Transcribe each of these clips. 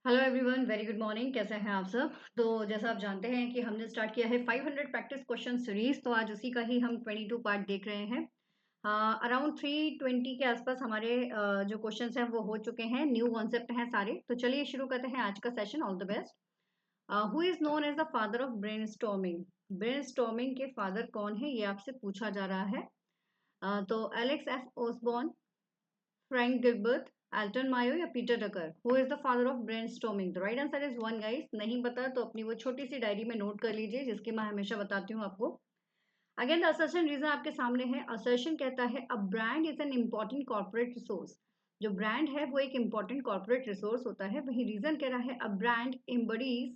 Hello everyone, very good morning. कैसे हैं आप सब? तो जैसा आप जानते हैं कि हमने स्टार्ट किया है 500 प्रैक्टिस क्वेश्चन सीरीज। तो आज उसी का ही हम 22 पार्ट देख रहे हैं। अराउंड 320 के आसपास हमारे जो क्वेश्चंस हैं वो हो चुके हैं। न्यू कॉन्सेप्ट हैं सारे। तो चलिए शुरू करते हैं आज का session. All the best. Who is known as the father of brainstorming? Brainstorming के फादर कौन है, ये आपसे पूछा जा रहा है। तो Alex F Osborn, Frank Gilbert, Elton Mayo या Peter Drucker? Who is the father of brainstorming? The right answer is one guys. नहीं पता तो अपनी वो छोटी सी डायरी में नोट कर लीजिए जिसकी मैं हमेशा बताती हूँ आपको। अगेन द असर्शन रीजन आपके सामने है। असर्शन कहता है a brand is an important corporate resource. जो ब्रांड है वो एक इंपॉर्टेंट कॉर्पोरेट रिसोर्स होता है। वही रीजन कह रहा है a brand embodies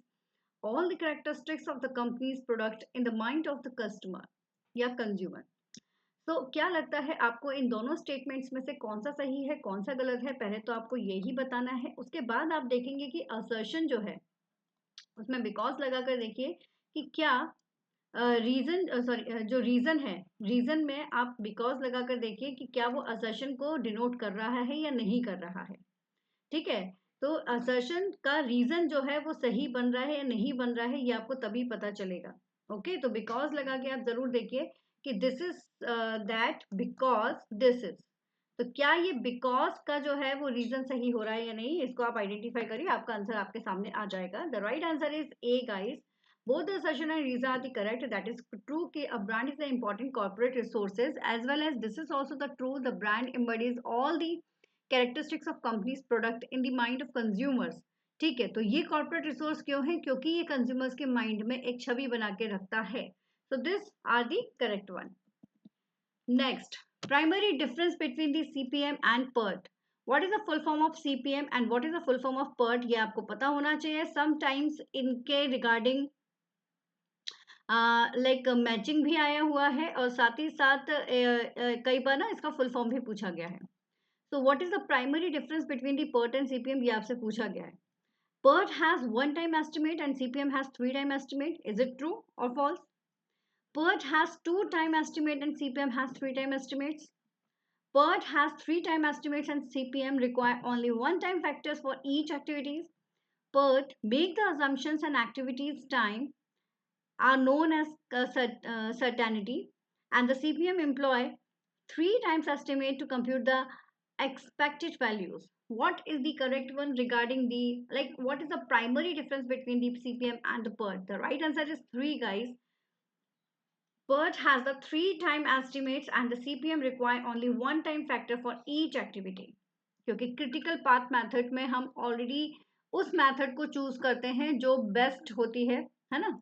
all the characteristics of the company's product in the mind of the customer या कंज्यूमर। तो क्या लगता है आपको इन दोनों स्टेटमेंट्स में से कौन सा सही है, कौन सा गलत है? पहले तो आपको यही बताना है। उसके बाद आप देखेंगे कि असर्शन जो है उसमें बिकॉज लगा कर देखिए कि क्या रीजन सॉरी जो रीजन है, रीजन में आप बिकॉज लगा कर देखिए कि क्या वो असर्शन को डिनोट कर रहा है या नहीं कर रहा है। ठीक है। तो असर्शन का रीजन जो है वो सही बन रहा है या नहीं बन रहा है, ये आपको तभी पता चलेगा। ओके, तो बिकॉज लगा के आप जरूर देखिए कि this is that because this is. तो क्या ये बिकॉज का जो है वो रीजन सही हो रहा है या नहीं, इसको आप आइडेंटिफाई करिए। आपका आंसर आपके सामने आ जाएगा। The right answer is a guys. Both the assertion and reason are the correct. That is true कि a brand is the important corporate resources, as well as this is also the true the brand embodies all the characteristics of companies product in the mind of consumers. ठीक है, तो ये corporate resource क्यों है? क्योंकि ये consumers के mind में एक छवि बना के रखता है। So this are the correct one. Next, primary difference between the CPM and PERT. What is the full form of CPM and what is the full form of PERT? ये आपको पता होना चाहिए। समटाइम्स इनके रिगार्डिंग लाइक मैचिंग भी आया हुआ है और साथ ही साथ कई बार ना इसका फुल फॉर्म भी पूछा गया है। So what is the primary difference between the PERT and CPM? ये आपसे पूछा गया है। PERT has one time estimate and CPM has three time estimate. Is it true or false? PERT has two time estimate and CPM has three time estimates. PERT has three time estimates and CPM require only one time factors for each activities. PERT make the assumptions and activities time are known as certainty, and the CPM employ three times estimate to compute the expected values. What is the correct one regarding the, like, what is the primary difference between the CPM and the PERT? The right answer is three, guys. PERT has the three time estimates and the CPM require only one time factor for each activity. क्योंकि critical path method में हम already उस method को choose करते हैं जो best होती है ना।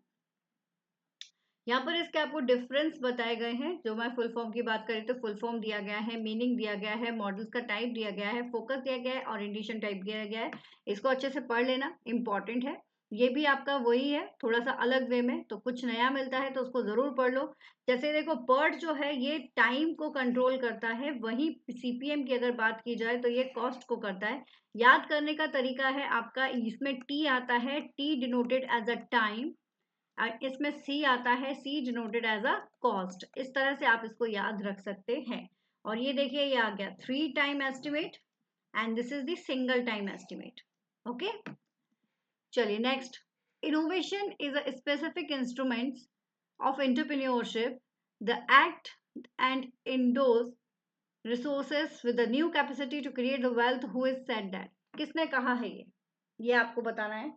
यहाँ पर इसके आपको डिफरेंस बताए गए हैं। जो मैं फुल फॉर्म की बात करें तो फुल फॉर्म दिया गया है, मीनिंग दिया गया है, मॉडल्स का टाइप दिया गया है, फोकस दिया गया है, ओरिएंटेशन टाइप दिया गया है। इसको अच्छे से पढ़ लेना, इंपॉर्टेंट है। ये भी आपका वही है, थोड़ा सा अलग वे में। तो कुछ नया मिलता है तो उसको जरूर पढ़ लो। जैसे देखो, पर्ट जो है ये टाइम को कंट्रोल करता है, वहीं सीपीएम की अगर बात की जाए तो ये कॉस्ट को करता है। याद करने का तरीका है आपका, इसमें टी आता है, T denoted as a time, और इसमें सी आता है, C denoted as a cost. इस तरह से आप इसको याद रख सकते हैं। और ये देखिए, ये आ गया three time estimate and this is the single time estimate. Okay, चलिए next. Innovation is a specific instrument of entrepreneurship the act and endows resources with the new capacity to create the wealth. Who is said that? किसने कहा है ये आपको बताना है।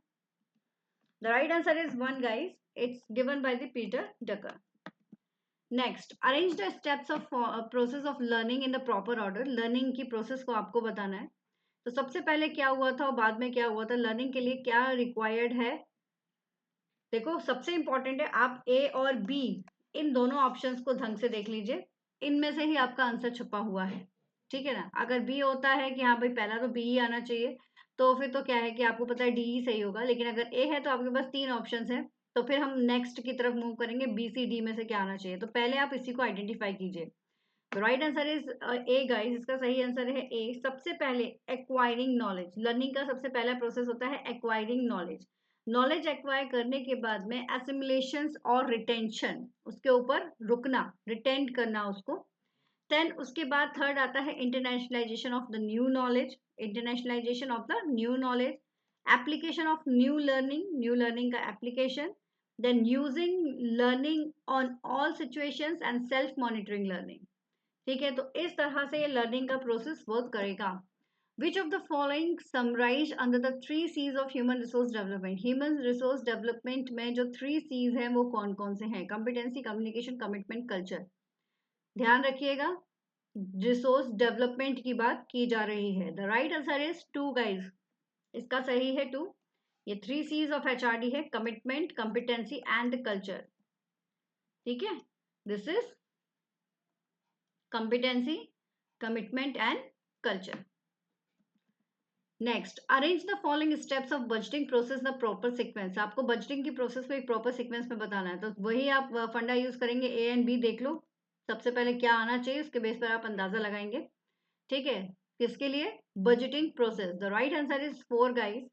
The right answer is one, guys. It's given by the Peter Drucker. Next, arrange the steps of process of learning in the proper order. Learning की process को आपको बताना है। तो सबसे पहले क्या हुआ था और बाद में क्या हुआ था, लर्निंग के लिए क्या रिक्वायर्ड है। देखो, सबसे इंपॉर्टेंट है आप ए और बी इन दोनों ऑप्शंस को ढंग से देख लीजिए। इनमें से ही आपका आंसर छुपा हुआ है। ठीक है ना। अगर बी होता है कि हाँ भाई पहला तो बी ही आना चाहिए, तो फिर तो क्या है कि आपको पता है डी ही सही होगा। लेकिन अगर ए है तो आपके पास तीन ऑप्शन है, तो फिर हम नेक्स्ट की तरफ मूव करेंगे, बी सी डी में से क्या आना चाहिए। तो पहले आप इसी को आइडेंटिफाई कीजिए। तो right answer is a guys. इसका सही आंसर है ए। सबसे पहले एक्वायरिंग नॉलेज, लर्निंग का सबसे पहला प्रोसेस होता है एक्वायरिंग नॉलेज। नॉलेज एक्वायर करने के बाद में एसिमुलेशन और रिटेंशन, उसके ऊपर रुकना, रिटेंट करना उसको। देन उसके बाद थर्ड आता है internationalisation of the new knowledge, internationalisation of the new knowledge. application of new learning का application, then using learning on all situations and self monitoring learning. ठीक है, तो इस तरह से ये लर्निंग का प्रोसेस वर्क करेगा. Which of the following summarized under the 3 C's of human resource development? Human resource development में जो 3 C's हैं वो कौन कौन से हैं? Competency, communication, commitment, culture. ध्यान रखिएगा, रिसोर्स डेवलपमेंट की बात की जा रही है. The right answer is 2 guys. इसका सही है 2. ये 3 C's ऑफ HRD है, कमिटमेंट, कॉम्पिटेंसी एंड कल्चर. ठीक है, this is competency, commitment and culture. Next, arrange the following steps of budgeting process the proper sequence. आपको बजटिंग की प्रोसेस को एक प्रॉपर सीक्वेंस में बताना है, तो वही आप फंडा यूज करेंगे. ए एंड बी देख लो, सबसे पहले क्या आना चाहिए, उसके बेस पर आप अंदाजा लगाएंगे. ठीक है, किसके लिए? Budgeting process. The right answer is 4 guys.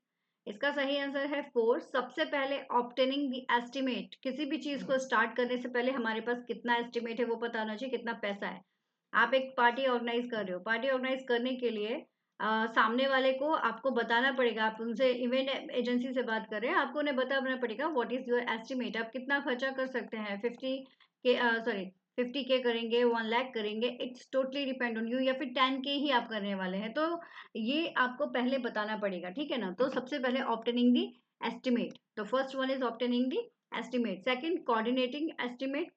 इसका सही आंसर है 4. सबसे पहले ऑब्टेनिंग द एस्टिमेट. किसी भी चीज को स्टार्ट करने से पहले हमारे पास कितना एस्टिमेट है वो पता होना चाहिए, कितना पैसा है. आप एक पार्टी ऑर्गेनाइज कर रहे हो, पार्टी ऑर्गेनाइज करने के लिए सामने वाले को आपको बताना पड़ेगा. आप उनसे इवेंट एजेंसी से बात कर रहे हैं, आपको उन्हें बताना पड़ेगा व्हाट इज योर एस्टिमेट. आप कितना खर्चा कर सकते हैं, 50K करेंगे, 1 लाख करेंगे, it's totally depend on you, या फिर 10K ही आप करने वाले हैं, तो ये आपको पहले बताना पड़ेगा. ठीक है ना. तो सबसे पहले ऑब्टेनिंग दी एस्टिमेट. तो first one is obtaining the estimate. Second, coordinating estimate.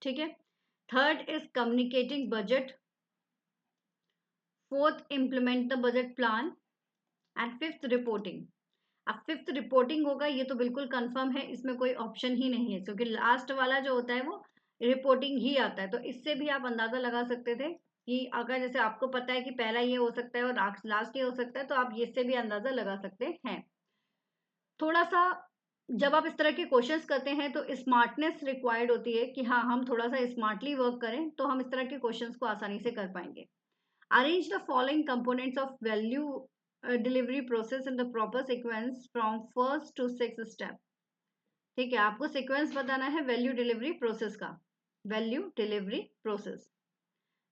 ठीक है. Third is communicating budget. Fourth, implement the budget plan. And fifth, reporting. अब फिफ्थ रिपोर्टिंग होगा, ये तो बिल्कुल कंफर्म है, इसमें कोई ऑप्शन ही नहीं है, क्योंकि लास्ट वाला जो होता है वो रिपोर्टिंग ही आता है. तो इससे भी आप अंदाजा लगा सकते थे कि अगर जैसे आपको पता है कि पहला ये हो सकता है और लास्ट ये हो सकता है, तो आप इससे भी अंदाजा लगा सकते हैं. थोड़ा सा जब आप इस तरह के क्वेश्चंस करते हैं तो स्मार्टनेस रिक्वायर्ड होती है कि हाँ, हम थोड़ा सा स्मार्टली वर्क करें तो हम इस तरह के क्वेश्चंस को आसानी से कर पाएंगे. Arrange the following components of value delivery process in the proper sequence from first to sixth step. ठीक है, आपको सीक्वेंस बताना है वैल्यू डिलीवरी प्रोसेस का. Value delivery process.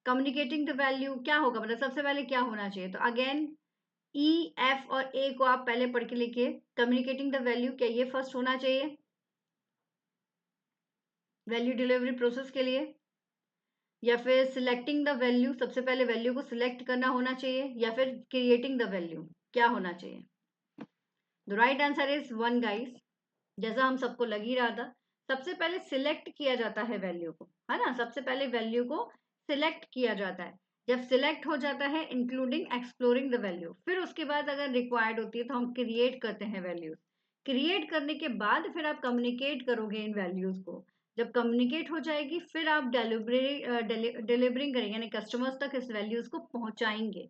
Communicating the value क्या होगा, मतलब सबसे पहले क्या होना चाहिए. तो अगेन ई, एफ और ए को आप पहले पढ़ के लिखिए. कम्युनिकेटिंग द वैल्यू, क्या ये फर्स्ट होना चाहिए वैल्यू डिलीवरी प्रोसेस के लिए, या फिर सिलेक्टिंग द वैल्यू, सबसे पहले वैल्यू को सिलेक्ट करना होना चाहिए, या फिर क्रिएटिंग द वैल्यू, क्या होना चाहिए. The right answer is 1 guys. जैसा हम सबको लग ही रहा था, सबसे पहले सिलेक्ट किया जाता है वैल्यू को, है ना. सबसे पहले वैल्यू को सिलेक्ट किया जाता है. जब सिलेक्ट हो जाता है इंक्लूडिंग एक्सप्लोरिंग द वैल्यू, फिर उसके बाद अगर रिक्वायर्ड होती है तो हम क्रिएट करते हैं वैल्यूज. क्रिएट करने के बाद फिर आप कम्युनिकेट करोगे इन वैल्यूज को. जब कम्युनिकेट हो जाएगी फिर आप डिलीवरिंग करेंगे, यानी कस्टमर्स तक इस वैल्यूज को पहुंचाएंगे.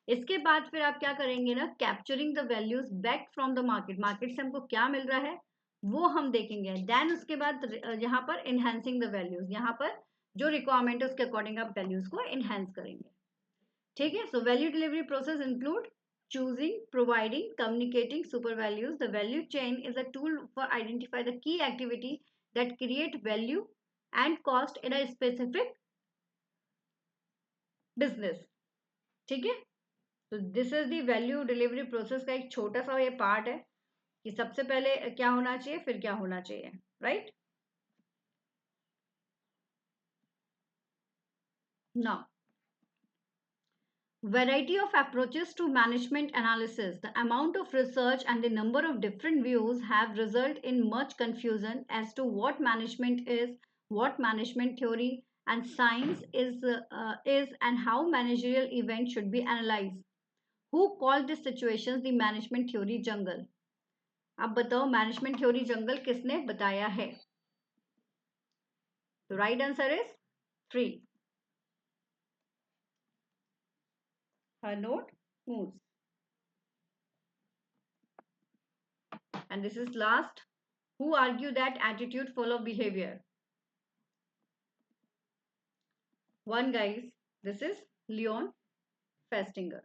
इसके बाद फिर आप क्या करेंगे ना, capturing the values back from the market. Market से हमको क्या मिल रहा है वो हम देखेंगे. देन उसके बाद यहाँ पर इनहेंसिंग द वैल्यूज, यहाँ पर जो रिक्वायरमेंट है उसके अकॉर्डिंग आप वैल्यूज को इनहेंस करेंगे. ठीक है. So value delivery process include choosing, providing, communicating super values. The value chain is a tool for identify the key activity that create value and cost in a specific business. ठीक है. तो this is the value delivery process का एक छोटा सा ये part है कि सबसे पहले क्या होना चाहिए फिर क्या होना चाहिए. Right. Now, variety of approaches to management analysis. The amount of research and the number of different views have resulted in much confusion as to what management is, what management theory and science is and how managerial events should be analyzed. Who called these situations the management theory jungle? अब बताओ management theory जंगल किसने बताया है. तो right answer is 3. Hernot Moose. And this is last. Who argue that attitude follow behavior? 1 guys, this is Leon Festinger.